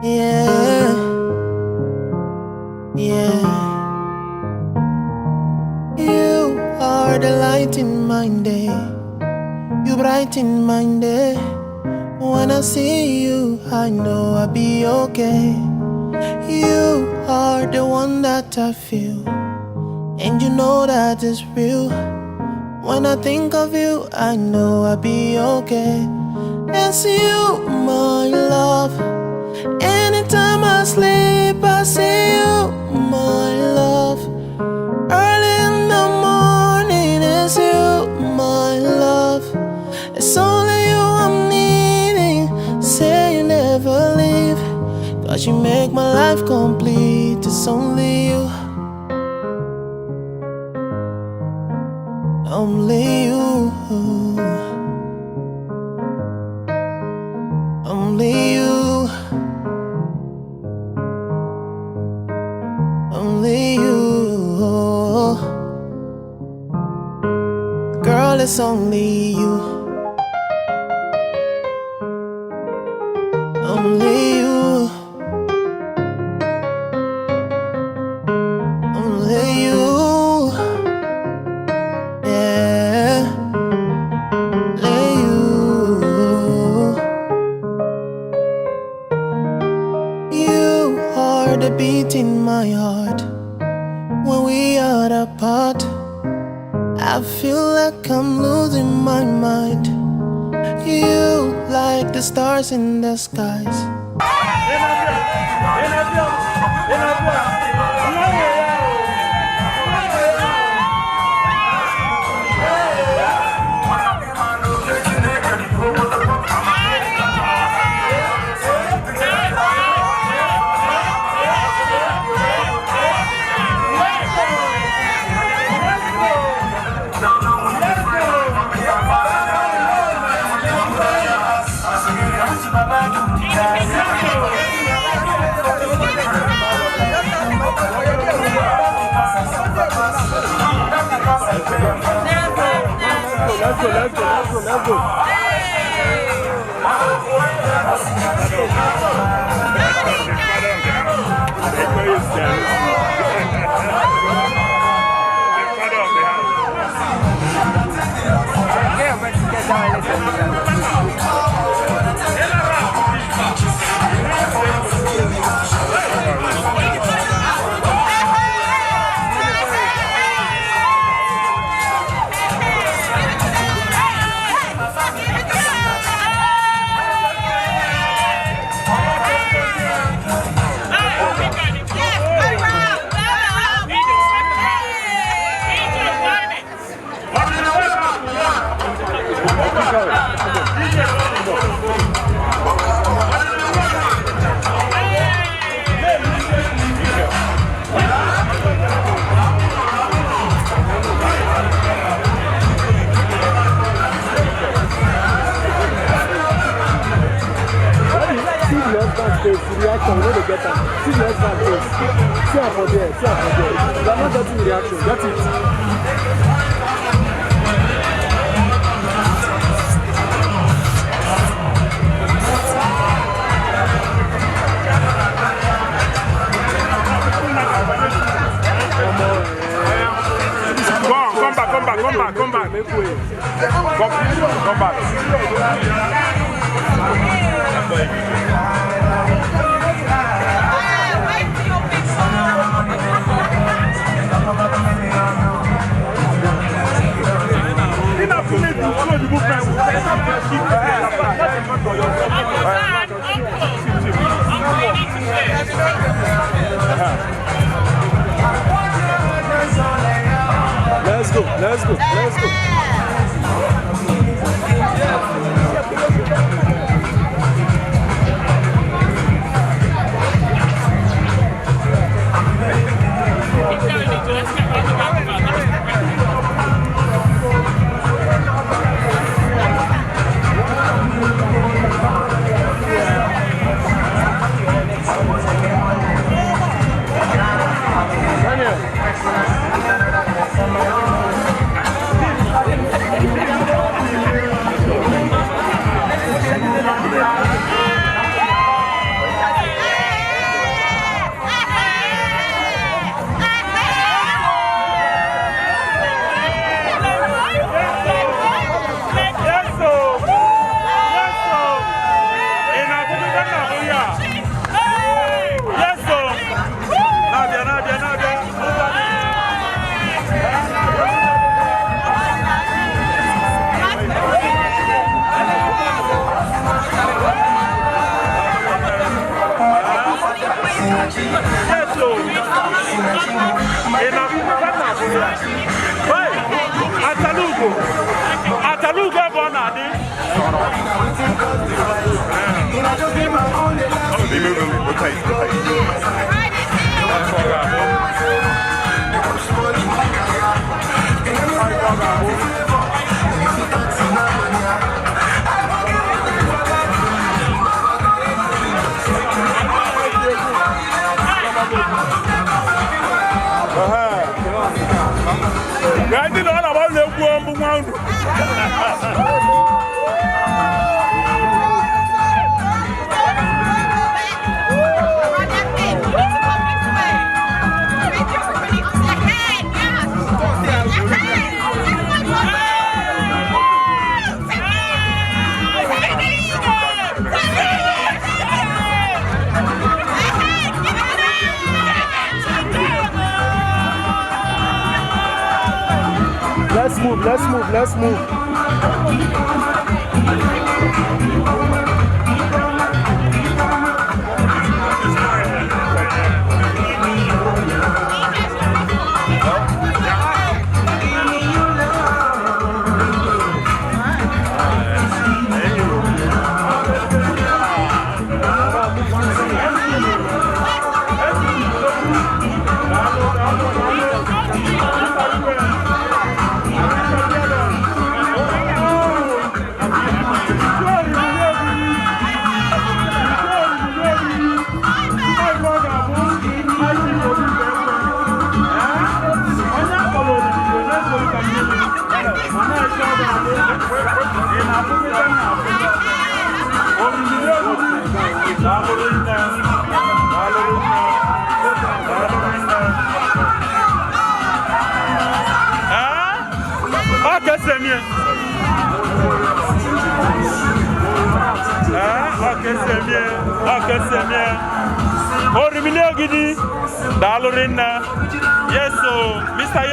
Yeah, yeah. You are the light in my day. You brighten my day. When I see you, I know I'll be okay. You are the one that I feel, and you know that it's real. When I think of you, I know I'll be okay. It's you, my love. Anytime I sleep, I see you, my love. Early in the morning, it's you, my love. It's only you I'm needing. Say you never leave, 'cause you make my life complete. It's only you, only you, only you, only you. Girl, it's only you, only you, only you. Yeah, only you. You are the beat in my heart. When we are apart, I feel like I'm losing my mind. You like the stars in the skies. Let's go. Reaction, we don't get that. See the husband face. See her for there, see her for there. You are not getting the reaction, that's it. Come back. Make way. Come back. Let's go. Daniel. Atalugo Bonadi. I didn't know about the woman. Let's move. Yes, so Mr.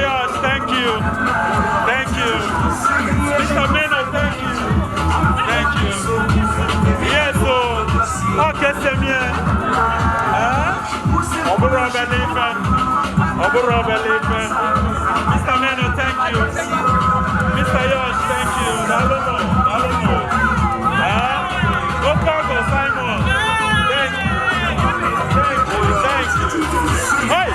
Yosh, thank you. Mr. Meno, thank you. Yes, so okay, Semien. Oboro Belifen. Mr. Meno, thank you. Mr. Yosh, thank you. Dalomo. Okago Simon. Hey!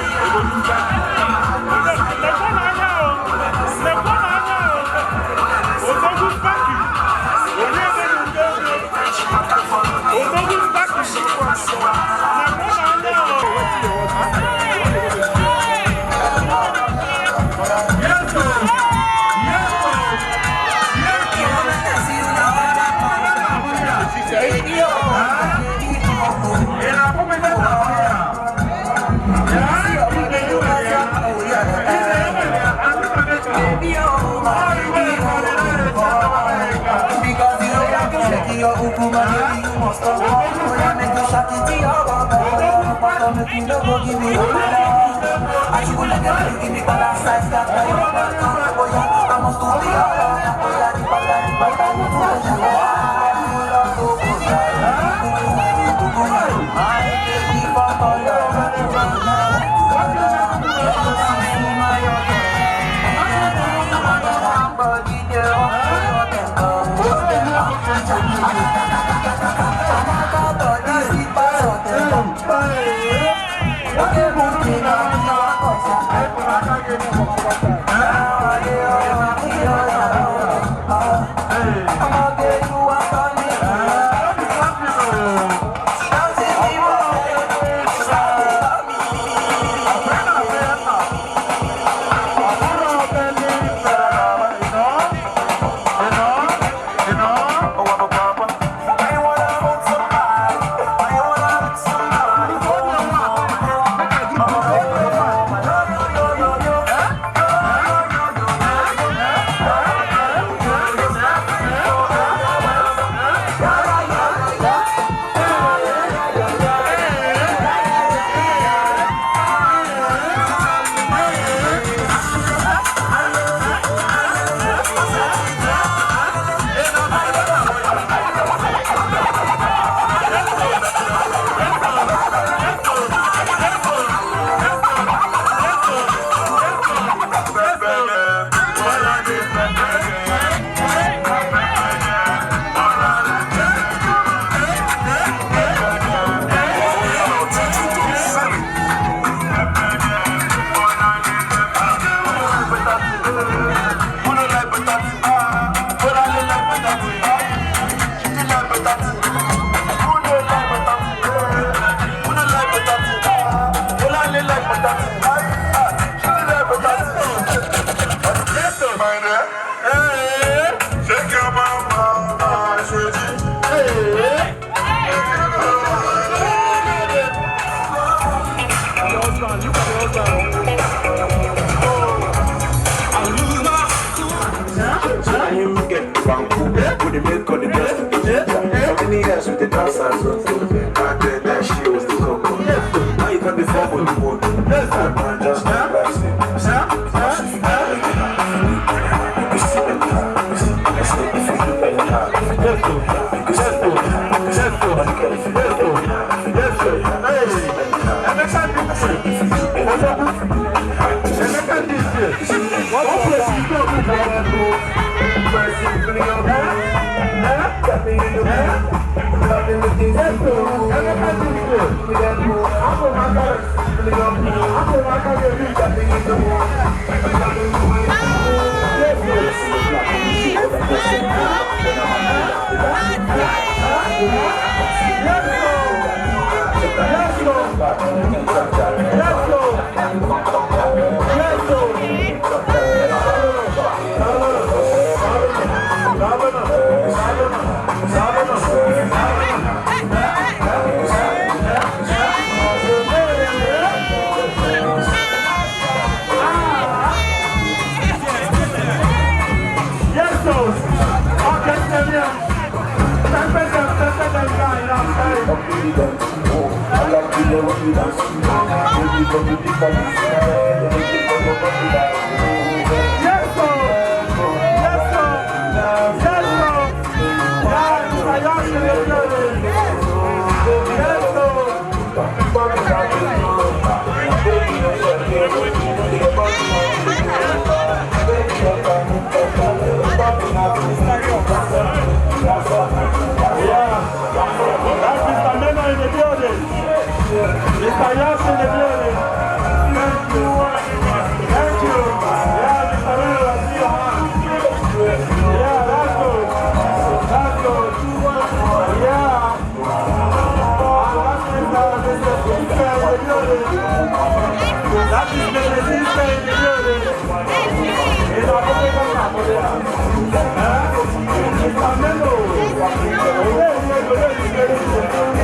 I'm outside, so back then that shit was the cocoa. Now you can't be fun with the boat. Man, just like that. That is